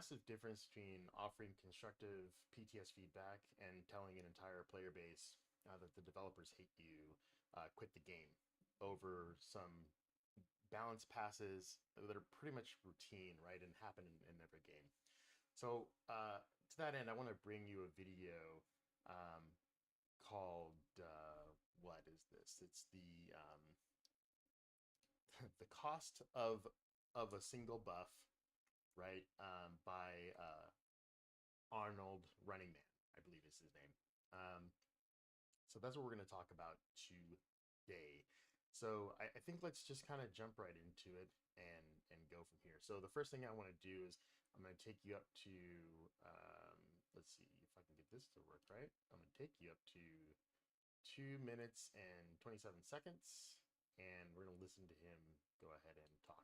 massive difference between offering constructive PTS feedback and telling an entire player base that the developers hate you, quit the game over some balance passes that are pretty much routine, right, and happen in every game. So to that end, I want to bring you a video um, called what is this? It's the cost of a single buff, right? By Arnold Running Man, I believe is his name. So that's what we're going to talk about today. So I think let's just kind of jump right into it and go from here. So the first thing I want to do is I'm going to take you up to let's see if I can get this to work right. I'm going to take you up to 2 minutes and 27 seconds, and we're going to listen to him go ahead and talk.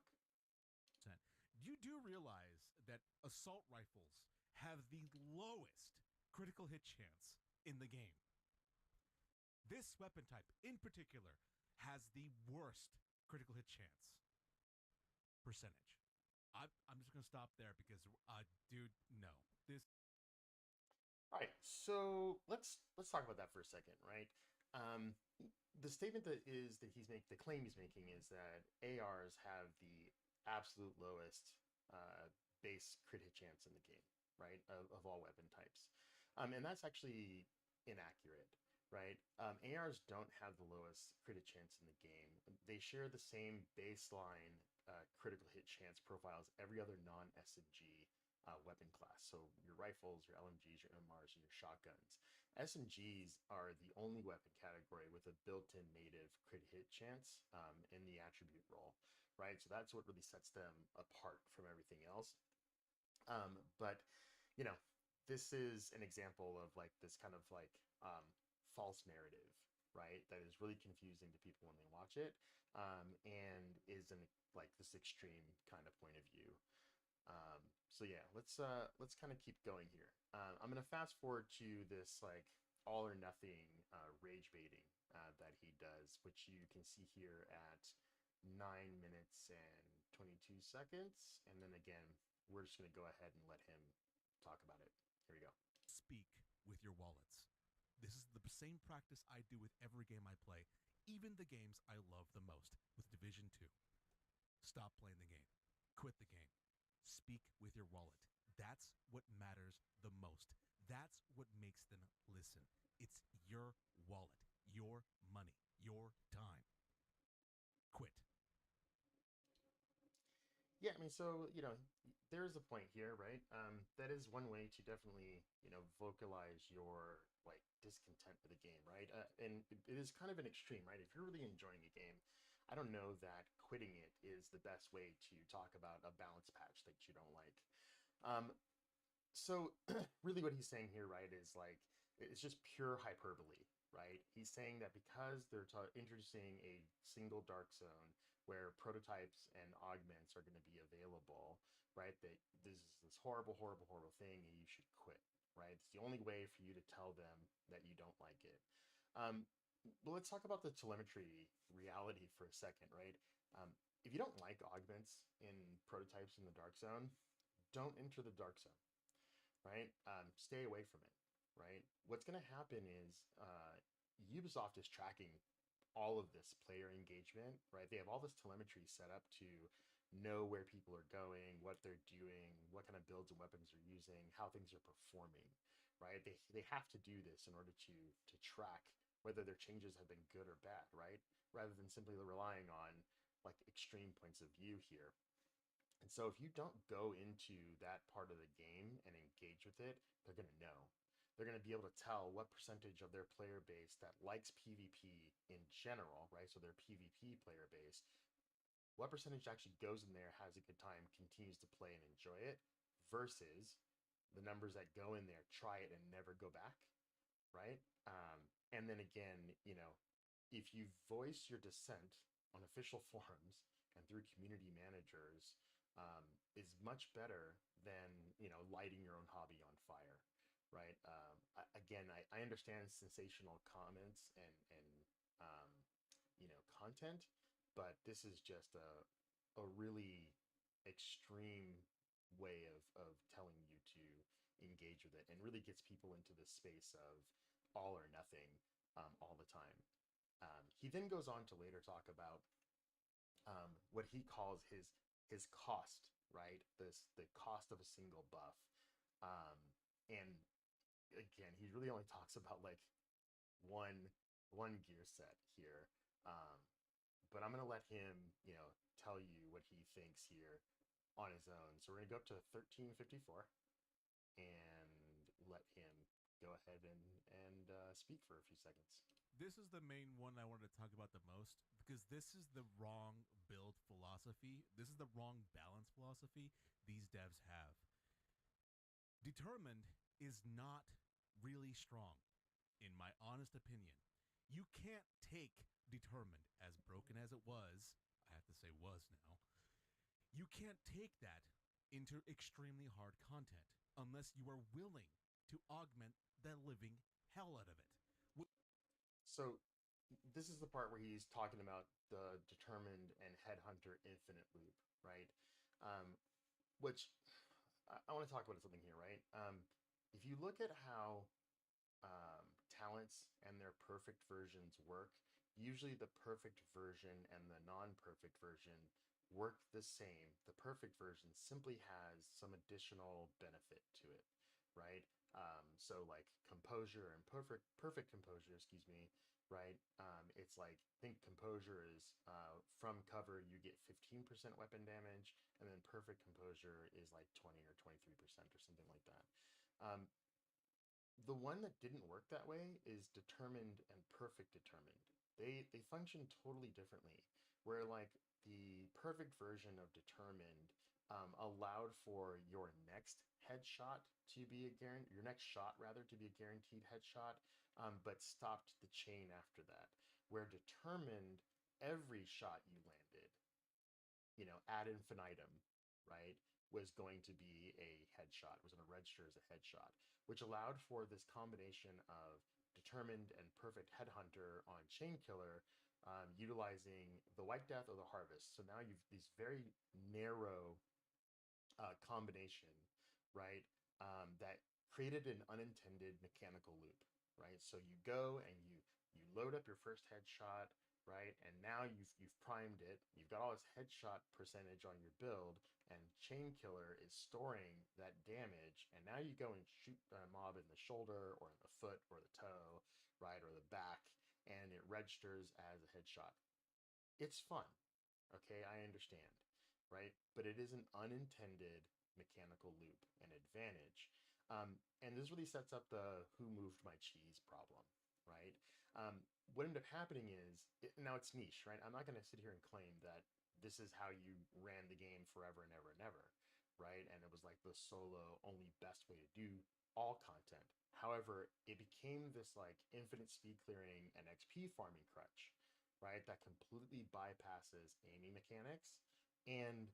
You do realize that assault rifles have the lowest critical hit chance in the game. This weapon type in particular has the worst critical hit chance percentage. I'm just going to stop there because, dude, no. This. All right, so let's talk about that for a second, right? Um, the statement that he's making, the claim he's making is that ARs have the absolute lowest base crit hit chance in the game, right? Of all weapon types, and that's actually inaccurate, right? ARs don't have the lowest crit hit chance in the game. They share the same baseline critical hit chance profiles every other non-SMG weapon class. So your rifles, your LMGs, your MRs, and your shotguns. SMGs are the only weapon category with a built-in native crit hit chance in the attribute role, right? So that's what really sets them apart from everything else. But you know, this is an example of like this kind of like false narrative, right? That is really confusing to people when they watch it, and is an like this extreme kind of point of view. So yeah, let's kind of keep going here. I'm gonna fast forward to this like all or nothing rage baiting that he does, which you can see here at 9 minutes and 22 seconds. And then again, we're just gonna go ahead and let him talk about it. Here we go. Speak with your wallets. This is the same practice I do with every game I play, even the games I love the most, with Division 2. Stop playing the game. Quit the game. Speak with your wallet. That's what matters the most. That's what makes them listen. It's your wallet, your money, your time. Quit. Yeah, I mean, so there's a point here, right? That is one way to definitely vocalize your like discontent with the game, right? And it is kind of an extreme, right? If you're really enjoying a game, I don't know that quitting it is the best way to talk about a balance patch that you don't like. Um, so really what he's saying here, right, is like it's just pure hyperbole, right? He's saying that because they're introducing a single dark zone where prototypes and augments are going to be available, right, that this is this horrible, horrible, horrible thing and you should quit, right? It's the only way for you to tell them that you don't like it. Um, but let's talk about the telemetry reality for a second, right? If you don't like augments in prototypes in the dark zone, don't enter the dark zone, right? Stay away from it, right? What's going to happen is Ubisoft is tracking all of this player engagement, right? They have all this telemetry set up to know where people are going, what they're doing, what kind of builds and weapons they're using, how things are performing, right? They have to do this in order to track whether their changes have been good or bad, right? Rather than simply relying on like extreme points of view here. And so if you don't go into that part of the game and engage with it, they're going to know. They're going to be able to tell what percentage of their player base that likes PvP in general, right? So their PvP player base, what percentage actually goes in there, has a good time, continues to play and enjoy it, versus the numbers that go in there, try it and never go back, right? And then again, if you voice your dissent on official forums and through community managers, is much better than lighting your own hobby on fire, right? Again, I understand sensational comments and content, but this is just a really extreme way of telling and really gets people into this space of all or nothing all the time. He then goes on to later talk about what he calls his cost, right? The cost of a single buff, um, and again, he really only talks about like one one gear set here. Um, but I'm gonna let him, tell you what he thinks here on his own. So we're gonna go up to 1354 and let him go ahead and speak for a few seconds. This is the main one I wanted to talk about the most because this is the wrong build philosophy. This is the wrong balance philosophy these devs have. Determined is not really strong, in my honest opinion. You can't take Determined, as broken as it was, I have to say was now, you can't take that into extremely hard content unless you are willing to augment the living hell out of it. So this is the part where he's talking about the Determined and Headhunter Infinite loop, right? Um, which I want to talk about something here, right? If you look at how talents and their perfect versions work, usually the perfect version and the non-perfect version work the same. The perfect version simply has some additional benefit to it, right? So like composure and perfect composure, excuse me, right? It's like think composure is from cover you get 15% weapon damage, and then perfect composure is like 20 or 23% or something like that. Um, the one that didn't work that way is determined and perfect determined. They function totally differently. Where like the perfect version of determined allowed for your next headshot to be a guarantee, your next shot rather to be a guaranteed headshot, but stopped the chain after that. Where determined, every shot you landed, ad infinitum, right, was going to be a headshot, was going to register as a headshot, which allowed for this combination of determined and perfect headhunter on chain killer, utilizing the white death or the harvest. So now you've these very narrow combination, right, that created an unintended mechanical loop, right? So you go and you load up your first headshot, right, and now you've primed it. You've got all this headshot percentage on your build, and Chain Killer is storing that damage. And now you go and shoot a mob in the shoulder or in the foot or the toe, right, or the back, and it registers as a headshot. It's fun, okay, I understand, right? But it is an unintended mechanical loop and advantage. And this really sets up the who moved my cheese problem, right? What ended up happening is, now it's niche, right? I'm not going to sit here and claim that this is how you ran the game forever and ever and ever, right? And it was like the solo only best way to do all content. However, it became this like infinite speed clearing and XP farming crutch, right? That completely bypasses aiming mechanics and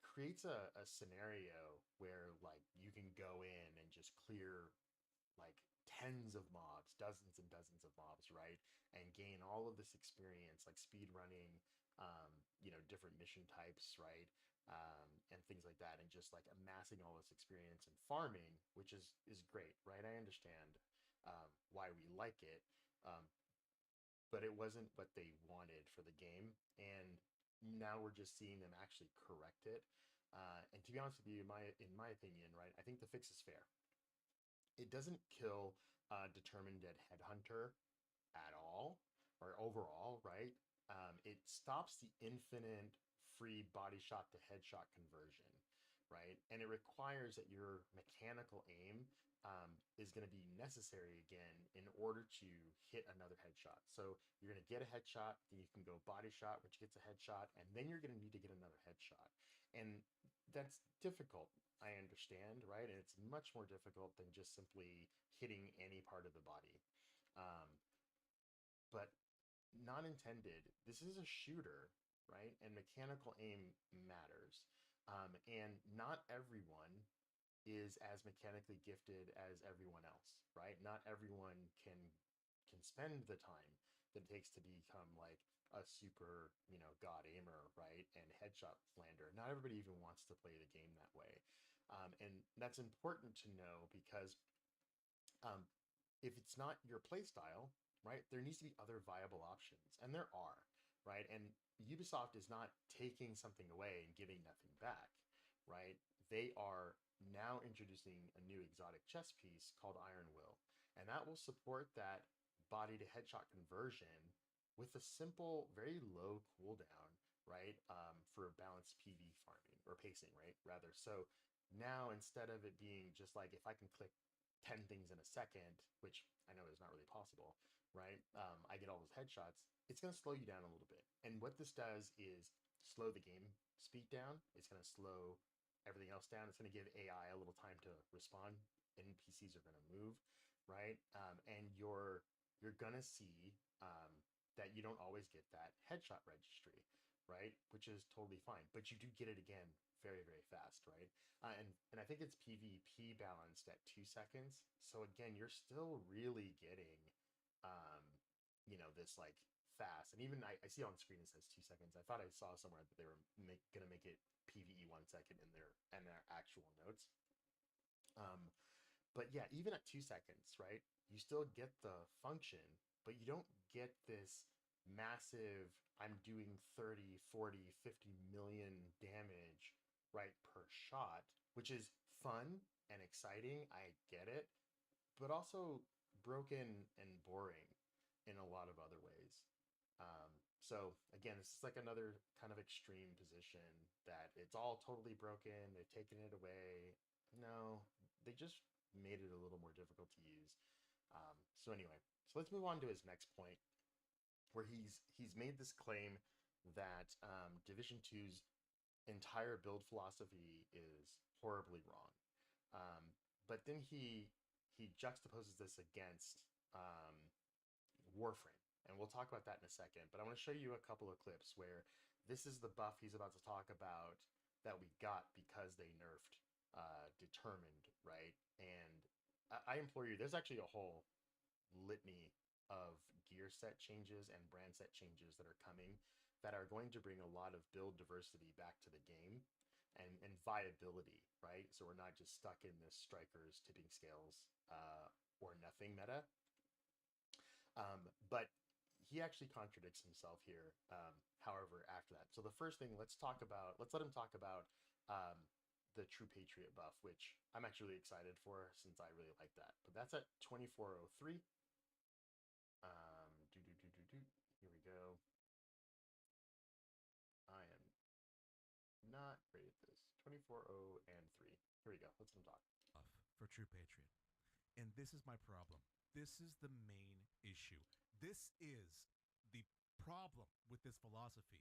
creates a scenario where like you can go in and just clear like tens of mobs, dozens and dozens of mobs, right? And gain all of this experience, like speed running, different mission types, right? And things like that, and just like amassing all this experience and farming, which is great, right? I understand why we like it, um, but it wasn't what they wanted for the game, and now we're just seeing them actually correct it. And to be honest with you, in my opinion, right, I think the fix is fair. It doesn't kill Determined Dead Headhunter at all or overall, right? It stops the infinite free body shot to headshot conversion, right? And it requires that your mechanical aim is going to be necessary again in order to hit another headshot. So you're going to get a headshot, then you can go body shot, which gets a headshot, and then you're going to need to get another headshot. And that's difficult, I understand, right? And it's much more difficult than just simply hitting any part of the body. Um, but not intended, this is a shooter, right? And mechanical aim matters. And not everyone is as mechanically gifted as everyone else, right? Not everyone can spend the time that it takes to become like a super, god aimer, right? And headshot lander. Not everybody even wants to play the game that way. And that's important to know because Um, if it's not your play style, right, there needs to be other viable options, and there are, right? And Ubisoft is not taking something away and giving nothing back, right? They are now introducing a new exotic chess piece called Iron Will, and that will support that body to headshot conversion with a simple, very low cooldown, right? For balanced PV farming or pacing, right? Rather, so now instead of it being just like if I can click 10 things in a second, which I know is not really possible, right? I get all those headshots. It's going to slow you down a little bit. And what this does is slow the game speed down. It's going to slow everything else down. It's going to give AI a little time to respond. NPCs are going to move, right? And you're going to see that you don't always get that headshot registry, right? Which is totally fine, but you do get it again very, very fast, right? And I think it's PvP balanced at 2 seconds. So again, you're still really getting, um, this like fast. And even I see on the screen it says 2 seconds. I thought I saw somewhere that they were gonna make it PVE 1 second in their actual notes. Um, but yeah, even at 2 seconds, right? You still get the function, but you don't get this massive, I'm doing 30, 40, 50 million damage, right, per shot, which is fun and exciting. I get it, but also broken and boring in a lot of other ways. So again, this is like another kind of extreme position that it's all totally broken. They've taken it away. No, they just made it a little more difficult to use. So anyway, so let's move on to his next point, where he's made this claim that Division Two's entire build philosophy is horribly wrong. Um, but then he juxtaposes this against Warframe, and we'll talk about that in a second. But I want to show you a couple of clips where this is the buff he's about to talk about that we got because they nerfed Determined, right? And I implore you, there's actually a whole litany of gear set changes and brand set changes that are coming that are going to bring a lot of build diversity back to the game and viability, right? So we're not just stuck in this strikers, tipping scales, or nothing meta. But he actually contradicts himself here. However, after that, so the first thing, let's let him talk about um, the True Patriot buff, which I'm actually really excited for since I really like that. But that's at 2403. Do do do do do. Here we go. I am not great at this. 240 and 3. Here we go. Let's him talk. For True Patriot. And this is my problem. This is the main issue. This is the problem with this philosophy.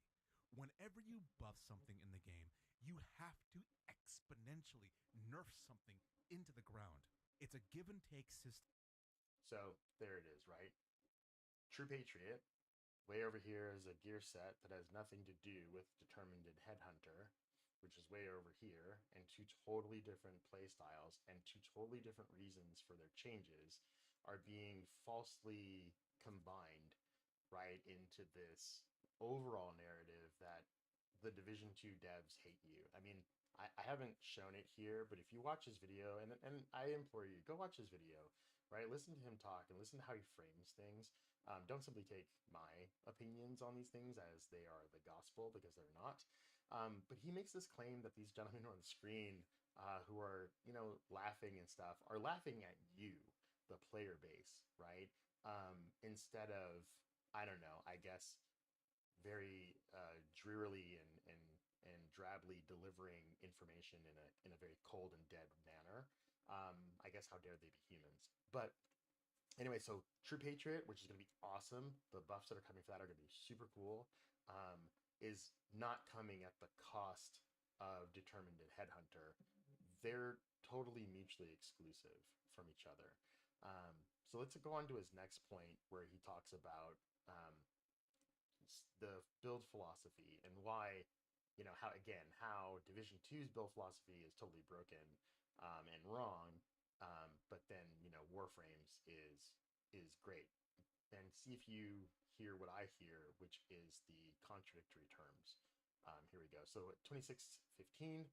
Whenever you buff something in the game, you have to exponentially nerf something into the ground. It's a give and take system. So there it is, right? True Patriot. Way over here is a gear set that has nothing to do with Determined and Headhunter, which is way over here, and two totally different play styles and two totally different reasons for their changes are being falsely combined, right, into this overall narrative that the Division 2 devs hate you. I mean, I haven't shown it here, but if you watch his video, and I implore you, go watch his video, right? Listen to him talk and listen to how he frames things. Don't simply take my opinions on these things as they are the gospel, because they're not. But he makes this claim that these gentlemen on the screen, who are, laughing and stuff, are laughing at you, the player base, right? Instead of, I don't know, I guess, very drearily and drably delivering information in a very cold and dead manner. I guess how dare they be humans? But anyway, so True Patriot, which is going to be awesome, the buffs that are coming for that are going to be super cool, is not coming at the cost of Determined and Headhunter. They're totally mutually exclusive from each other. So let's go on to his next point, where he talks about the build philosophy and why, how Division 2's build philosophy is totally broken and wrong, but then Warframes is great. And see if you hear what I hear, which is the contradictory terms. Here we go. So at 2615,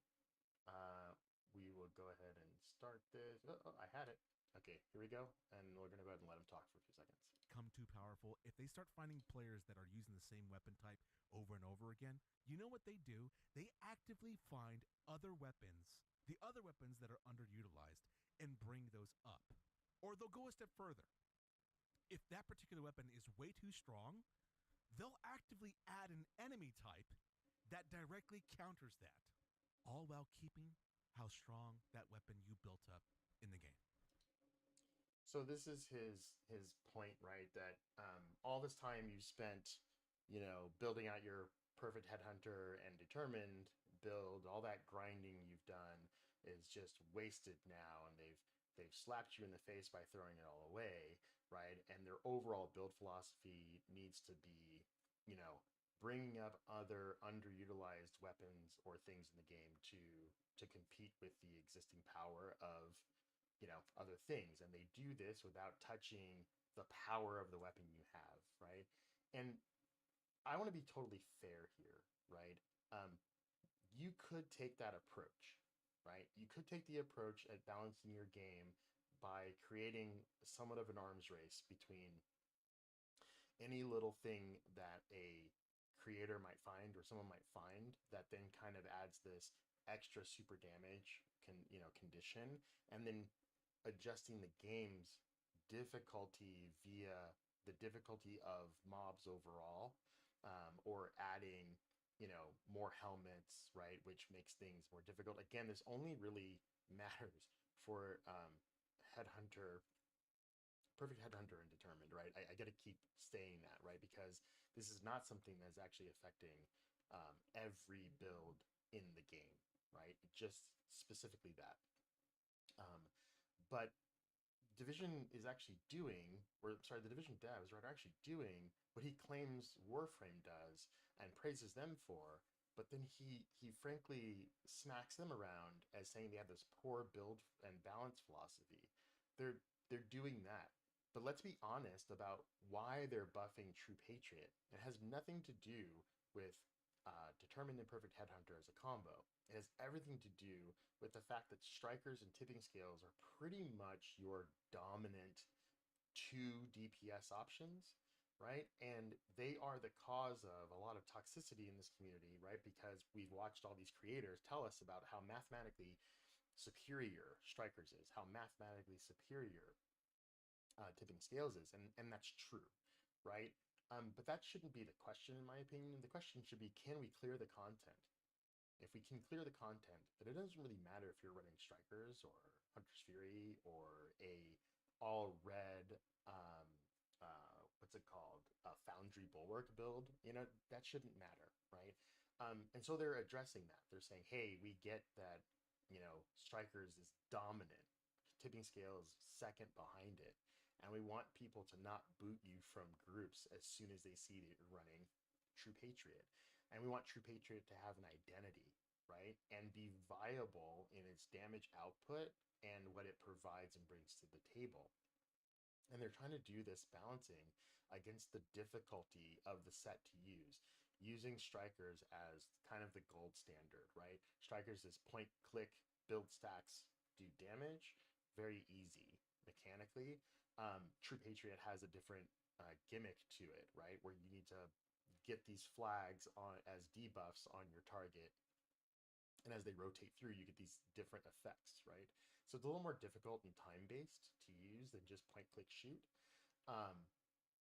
we will go ahead and start this. Oh, I had it. Okay, here we go, and we're gonna go ahead and let him talk for a few seconds. Become too powerful, if they start finding players that are using the same weapon type over and over again, you know what they do? They actively find other weapons, the other weapons that are underutilized, and bring those up. Or they'll go a step further. If that particular weapon is way too strong, they'll actively add an enemy type that directly counters that, all while keeping how strong that weapon you built up in the game. So this is his point, right? That all this time you spent, building out your perfect headhunter and determined build, all that grinding you've done is just wasted now, and they've slapped you in the face by throwing it all away, right? And their overall build philosophy needs to be, bringing up other underutilized weapons or things in the game to compete with the existing power of other things, and they do this without touching the power of the weapon you have, right? And I want to be totally fair here, right? um, you could take that approach, right? You could take the approach at balancing your game by creating somewhat of an arms race between any little thing that a creator might find or someone might find that then kind of adds this extra super damage condition, and then adjusting the game's difficulty via the difficulty of mobs overall, or adding, more helmets, right, which makes things more difficult. Again, this only really matters for headhunter, perfect headhunter and determined, right? I got to keep saying that, right, because this is not something that's actually affecting every build in the game, right? Just specifically that. Um, but Division is actually doing, or sorry, the Division devs are actually doing what he claims Warframe does and praises them for, but then he frankly smacks them around as saying they have this poor build and balance philosophy. They're doing that. But let's be honest about why they're buffing True Patriot. It has nothing to do with Determined and Perfect Headhunter as a combo. It has everything to do with the fact that strikers and tipping scales are pretty much your dominant two DPS options, right? And they are the cause of a lot of toxicity in this community, right? Because we've watched all these creators tell us about how mathematically superior strikers is, how mathematically superior tipping scales is, and that's true, right? But that shouldn't be the question, in my opinion. The question should be, can we clear the content? If we can clear the content, then it doesn't really matter if you're running Strikers or Hunter's Fury or a all red, what's it called, a Foundry Bulwark build. That shouldn't matter, right? And so they're addressing that. They're saying, hey, we get that, Strikers is dominant, tipping scale is second behind it, and we want people to not boot you from groups as soon as they see that you're running True Patriot. And we want True Patriot to have an identity, right? And be viable in its damage output and what it provides and brings to the table. And they're trying to do this balancing against the difficulty of the set to use, using strikers as kind of the gold standard, right? Strikers is point click, build stacks, do damage, very easy mechanically. True Patriot has a different gimmick to it, right? Where you need to get these flags on as debuffs on your target, and as they rotate through, you get these different effects, right? So it's a little more difficult and time based to use than just point click shoot. Um,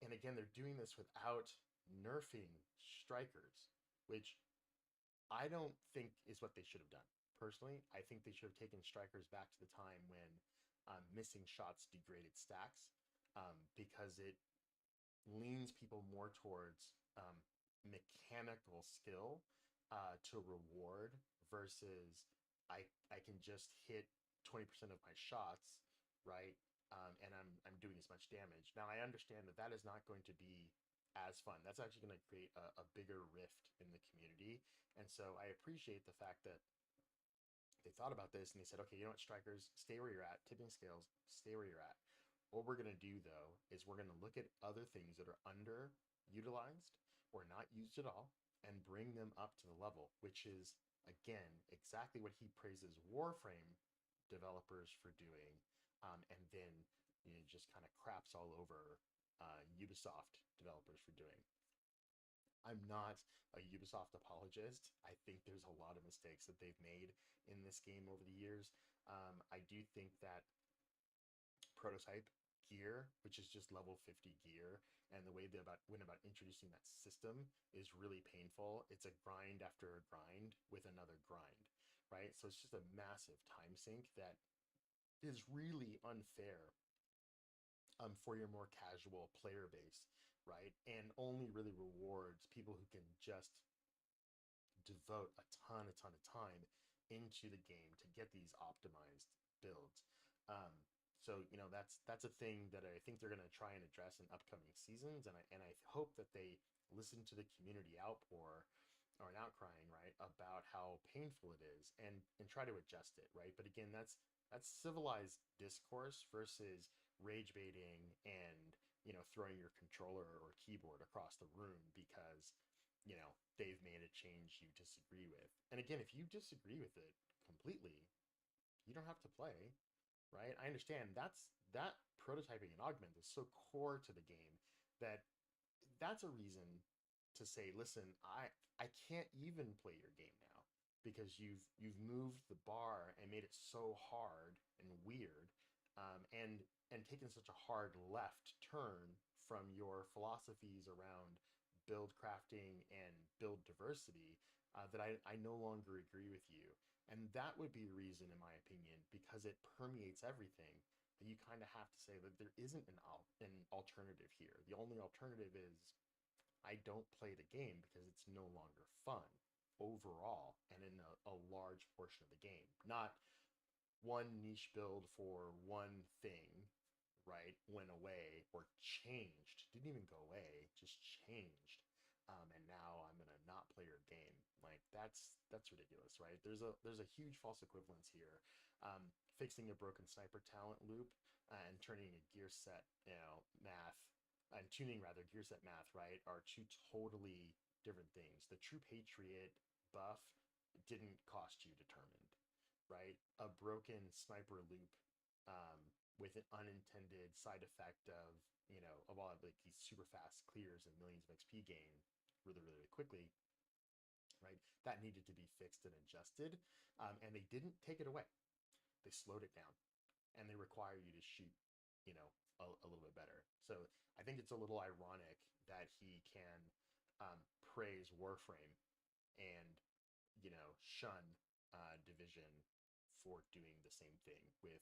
and again, they're doing this without nerfing strikers, which I don't think is what they should have done. Personally, I think they should have taken strikers back to the time when missing shots degraded stacks, because it leans people more towards mechanical skill to reward versus I can just hit 20% of my shots, right? And I'm doing as much damage. Now I understand that that is not going to be as fun. That's actually going to create a bigger rift in the community. And so I appreciate the fact that they thought about this and they said, okay, you know what, strikers, stay where you're at. Tipping scales, stay where you're at. What we're going to do, though, is we're going to look at other things that are underutilized or not used at all and bring them up to the level, which is, again, exactly what he praises Warframe developers for doing, and then just kind of craps all over Ubisoft developers for doing. I'm not a Ubisoft apologist. I think there's a lot of mistakes that they've made in this game over the years. I do think that prototype gear, which is just level 50 gear, and the way they went about introducing that system is really painful. It's a grind after a grind with another grind, right? So it's just a massive time sink that is really unfair for your more casual player base, right? And only really rewards people who can just devote a ton of time into the game to get these optimized builds. Um, so that's a thing that I think they're going to try and address in upcoming seasons, and I hope that they listen to the community outpour or an outcrying, right, about how painful it is, and try to adjust it, right. But again, that's civilized discourse versus rage baiting and throwing your controller or keyboard across the room because they've made a change you disagree with. And again, if you disagree with it completely, you don't have to play, right? I understand that prototyping and augment is so core to the game that that's a reason to say, listen, I can't even play your game now because you've moved the bar and made it so hard and weird, and taken such a hard left turn from your philosophies around build crafting and build diversity, that I no longer agree with you. And that would be the reason, in my opinion, because it permeates everything, that you kind of have to say that there isn't an alternative here. The only alternative is I don't play the game because it's no longer fun overall and in a large portion of the game. Not one niche build for one thing, right, went away or changed. Didn't even go away, just changed. And now I'm gonna not play your game. Like that's ridiculous, right? There's a huge false equivalence here. Fixing a broken sniper talent loop and turning a gear set, math and tuning rather gear set math, right, are two totally different things. The True Patriot buff didn't cost you determined, right? A broken sniper loop, um, with an unintended side effect of all of like these super fast clears and millions of XP gain really really quickly, right? That needed to be fixed and adjusted, and they didn't take it away. They slowed it down, and they require you to shoot, a little bit better. So I think it's a little ironic that he can praise Warframe and shun Division for doing the same thing with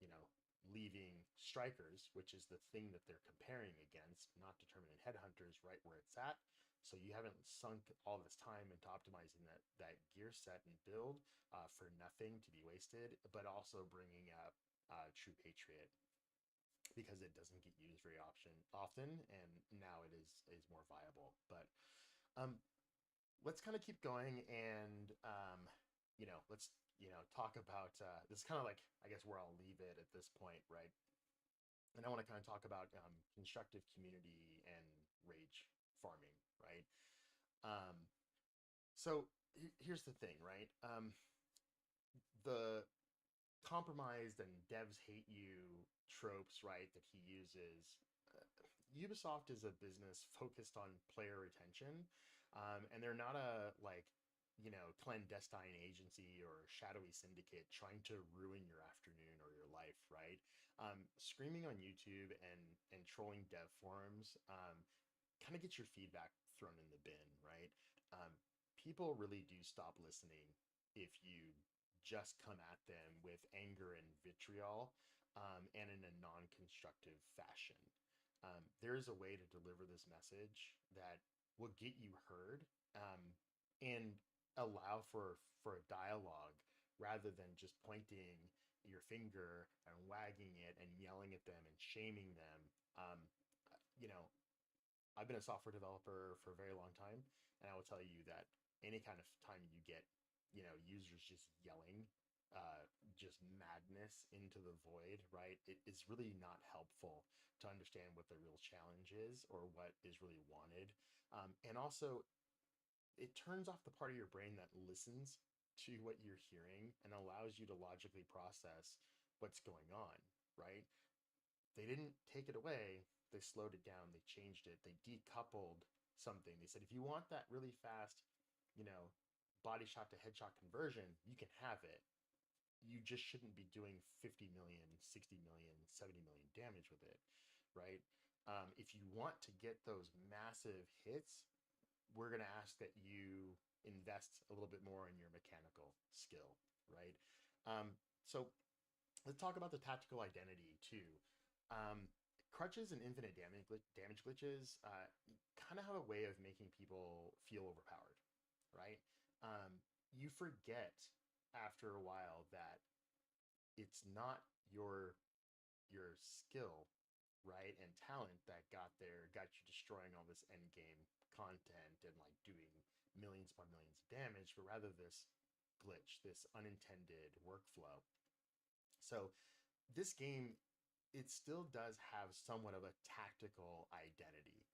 you know leaving Strikers, which is the thing that they're comparing against, not determining Headhunters, right where it's at. So you haven't sunk all this time into optimizing that gear set and build for nothing to be wasted, but also bringing up True Patriot because it doesn't get used very often, and now it is more viable. But um, let's kind of keep going, and let's talk about this is kind of like I guess where I'll leave it at this point, right? And I want to kind of talk about constructive community and rage farming, right? Um, so here's the thing, right? The compromised and devs hate you tropes, right, that he uses. Ubisoft is a business focused on player retention, and they're not a clandestine agency or shadowy syndicate trying to ruin your afternoon or your life, right? Screaming on YouTube and trolling dev forums kind of gets your feedback thrown in the bin, right? Um, People really do stop listening if you just come at them with anger and vitriol, and in a non-constructive fashion. There is a way to deliver this message that will get you heard, and allow for a dialogue rather than just pointing your finger and wagging it and yelling at them and shaming them. Um, you know, I've been a software developer for a very long time, and I will tell you that any kind of time you get, users just yelling, just madness into the void, right? It is really not helpful to understand what the real challenge is or what is really wanted. And also, it turns off the part of your brain that listens to what you're hearing and allows you to logically process what's going on, right? They didn't take it away. They slowed it down. They changed it. They decoupled something. They said, if you want that really fast, you know, body shot to headshot conversion, you can have it. You just shouldn't be doing 50 million, 60 million, 70 million damage with it, right? If you want to get those massive hits, we're going to ask that you invest a little bit more in your mechanical skill, right? So let's talk about the tactical identity too. Um, Crutches and infinite damage glitches kind of have a way of making people feel overpowered, right? You forget after a while that it's not your skill, right, and talent that got you destroying all this end game content and like doing millions upon millions of damage, but rather this glitch, this unintended workflow. So this game, it still does have somewhat of a tactical identity,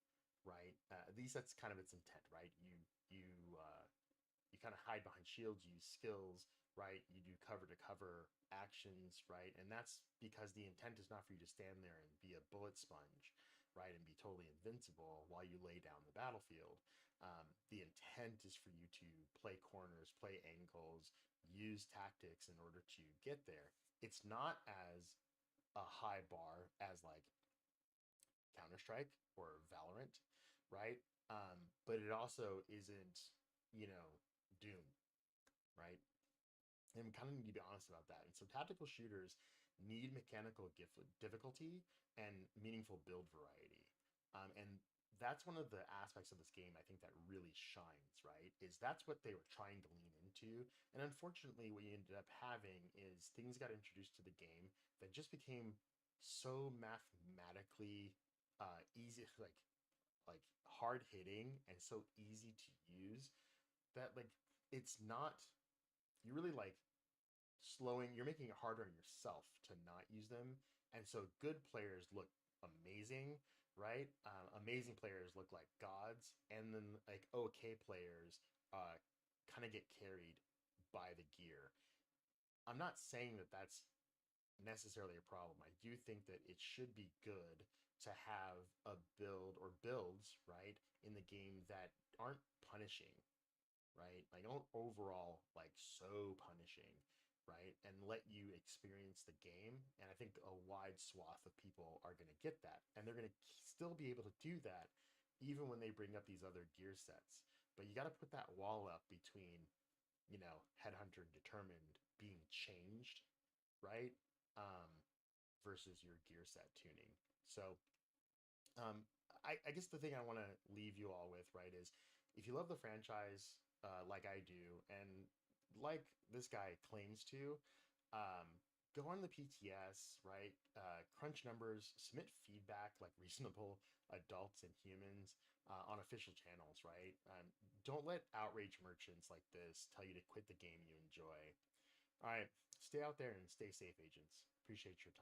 right? At least that's kind of its intent, right? You kind of hide behind shields, you use skills, right? You do cover to cover actions, right? And that's because the intent is not for you to stand there and be a bullet sponge, right? And be totally invincible while you lay down the battlefield. The intent is for you to play corners, play angles, use tactics in order to get there. It's not as a high bar as like Counter Strike or Valorant, right? But it also isn't, you know, Doom, right? And we kind of need to be honest about that. And so tactical shooters need mechanical difficulty and meaningful build variety. And that's one of the aspects of this game I think that really shines, right? Is that's what they were trying to lean into. And unfortunately, what you ended up having is things got introduced to the game that just became so mathematically easy, like hard hitting and so easy to use that like it's not you really like slowing you're making it harder on yourself to not use them, and so good players look amazing, right? Amazing players look like gods, and then like okay players kind of get carried by the gear. I'm not saying that that's necessarily a problem. I do think that it should be good to have a build or builds, right, in the game that aren't punishing, right? Like don't overall like so punishing, right? And let you experience the game. And I think a wide swath of people are going to get that. And they're going to still be able to do that even when they bring up these other gear sets. But you got to put that wall up between, Headhunter and Determined being changed, right? Um, versus your gear set tuning. So um, I guess the thing I want to leave you all with, right, is if you love the franchise like I do, and like this guy claims to, um, go on the PTS, right? Crunch numbers, submit feedback like reasonable adults and humans on official channels, right? Don't let outrage merchants like this tell you to quit the game you enjoy. All right, stay out there and stay safe, agents. Appreciate your time.